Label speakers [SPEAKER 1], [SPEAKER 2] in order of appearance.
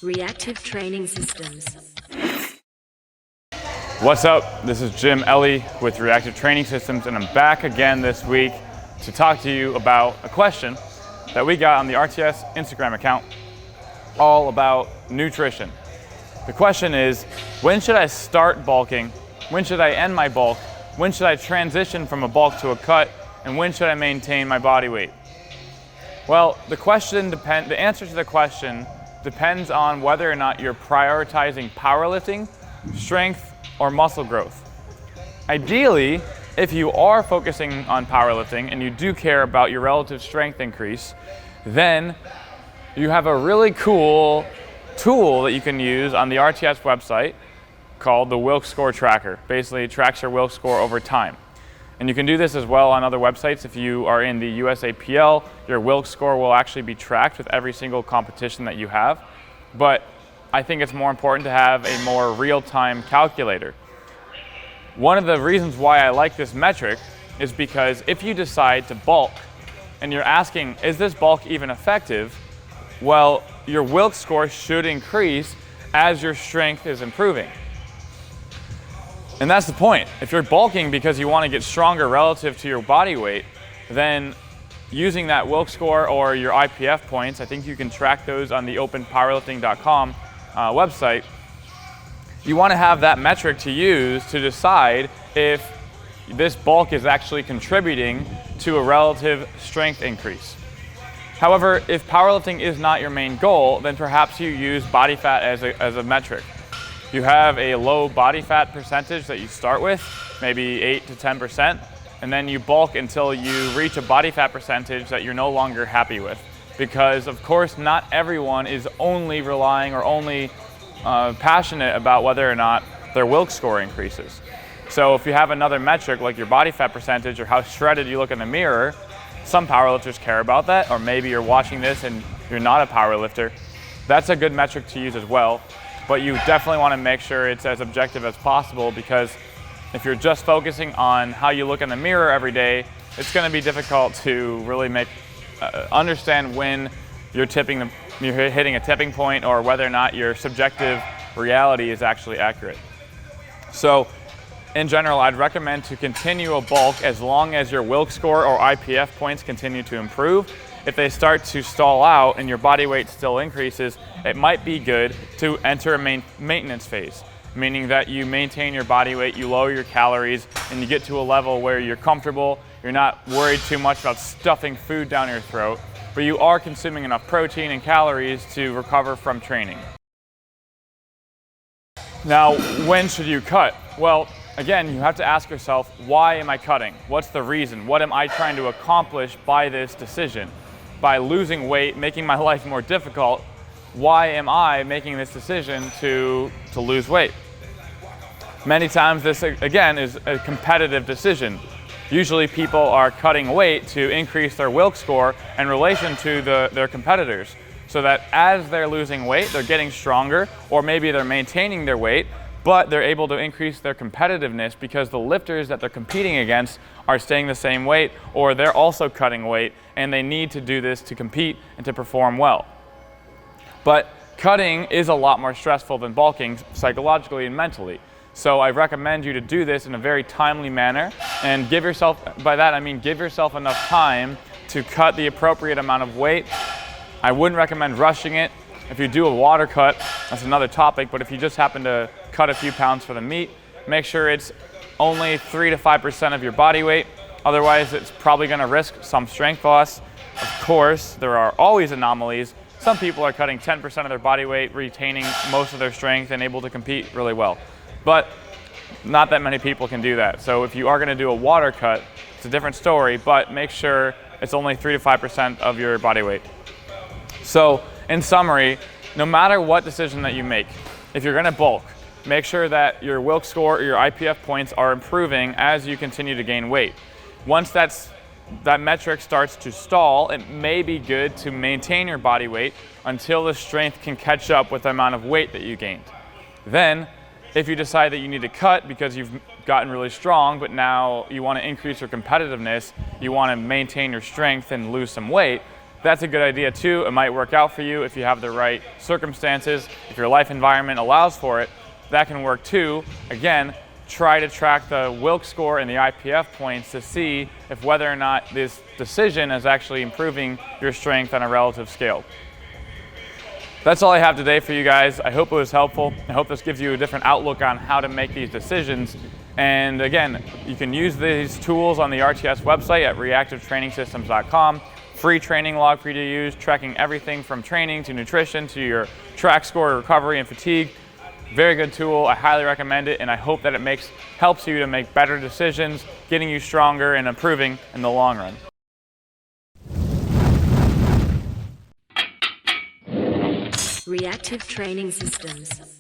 [SPEAKER 1] Reactive Training Systems.
[SPEAKER 2] What's up? This is Jim Ellie with Reactive Training Systems, and I'm back again this week to talk to you about a question that we got on the RTS Instagram account all about nutrition. The question is, when should I start bulking? When should I end my bulk? When should I transition from a bulk to a cut? And when should I maintain my body weight? Well, the answer to the question depends on whether or not you're prioritizing powerlifting, strength, or muscle growth. Ideally, if you are focusing on powerlifting and you do care about your relative strength increase, then you have a really cool tool that you can use on the RTS website called the Wilks Score Tracker. Basically, it tracks your Wilks score over time. And you can do this as well on other websites. If you are in the USAPL, your Wilks score will actually be tracked with every single competition that you have. But I think it's more important to have a more real-time calculator. One of the reasons why I like this metric is because if you decide to bulk and you're asking, is this bulk even effective? Well, your Wilks score should increase as your strength is improving. And that's the point. If you're bulking because you want to get stronger relative to your body weight, then using that Wilks score or your IPF points, I think you can track those on the openpowerlifting.com website. You want to have that metric to use to decide if this bulk is actually contributing to a relative strength increase. However, if powerlifting is not your main goal, then perhaps you use body fat as a metric. You have a low body fat percentage that you start with, maybe 8 to 10%, and then you bulk until you reach a body fat percentage that you're no longer happy with. Because of course, not everyone is only relying or only passionate about whether or not their Wilks score increases. So if you have another metric like your body fat percentage or how shredded you look in the mirror, some powerlifters care about that, or maybe you're watching this and you're not a powerlifter. That's a good metric to use as well. But you definitely want to make sure it's as objective as possible, because if you're just focusing on how you look in the mirror every day, it's going to be difficult to really understand when you're hitting a tipping point or whether or not your subjective reality is actually accurate. So in general, I'd recommend to continue a bulk as long as your Wilks score or IPF points continue to improve. If they start to stall out and your body weight still increases, it might be good to enter a maintenance phase, meaning that you maintain your body weight, you lower your calories, and you get to a level where you're comfortable, you're not worried too much about stuffing food down your throat, but you are consuming enough protein and calories to recover from training. Now, when should you cut? Well, again, you have to ask yourself, why am I cutting? What's the reason? What am I trying to accomplish by this decision? By losing weight, making my life more difficult, why am I making this decision to lose weight? Many times this, again, is a competitive decision. Usually people are cutting weight to increase their Wilks score in relation to their competitors, so that as they're losing weight, they're getting stronger, or maybe they're maintaining their weight, but they're able to increase their competitiveness because the lifters that they're competing against are staying the same weight, or they're also cutting weight, and they need to do this to compete and to perform well. But cutting is a lot more stressful than bulking psychologically and mentally. So I recommend you to do this in a very timely manner, and give yourself, by that I mean give yourself enough time to cut the appropriate amount of weight. I wouldn't recommend rushing it. If you do a water cut, that's another topic, but if you just happen to cut a few pounds for the meet, make sure it's only 3 to 5% of your body weight. Otherwise, it's probably going to risk some strength loss. Of course, there are always anomalies. Some people are cutting 10% of their body weight, retaining most of their strength and able to compete really well. But not that many people can do that. So if you are going to do a water cut, it's a different story, but make sure it's only 3 to 5% of your body weight. So in summary, no matter what decision that you make, if you're going to bulk, make sure that your Wilks score or your IPF points are improving as you continue to gain weight. Once that metric starts to stall, it may be good to maintain your body weight until the strength can catch up with the amount of weight that you gained. Then, if you decide that you need to cut because you've gotten really strong, but now you want to increase your competitiveness, you want to maintain your strength and lose some weight, that's a good idea too. It might work out for you if you have the right circumstances. If your life environment allows for it, that can work too. Again, try to track the Wilks score and the IPF points to see if whether or not this decision is actually improving your strength on a relative scale. That's all I have today for you guys. I hope it was helpful. I hope this gives you a different outlook on how to make these decisions. And again, you can use these tools on the RTS website at reactivetrainingsystems.com. Free training log for you to use, tracking everything from training to nutrition to your track score, recovery, and fatigue. Very good tool. I highly recommend it, and I hope that it helps you to make better decisions, getting you stronger and improving in the long run.
[SPEAKER 1] Reactive Training Systems.